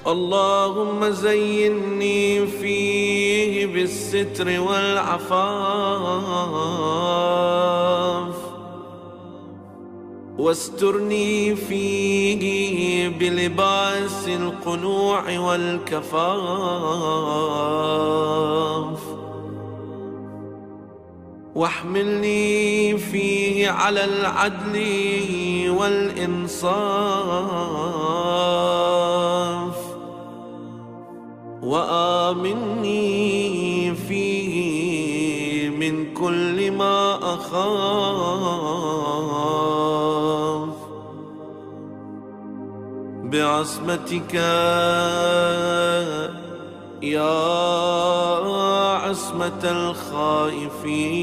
اللهم زينني فيه بالستر والعفاف، واسترني فيه بلباس القنوع والكفاف، واحملني فيه على العدل والإنصاف، وآمني فيه من كل ما أخاف، بعصمتك يا عصمة الخائفين.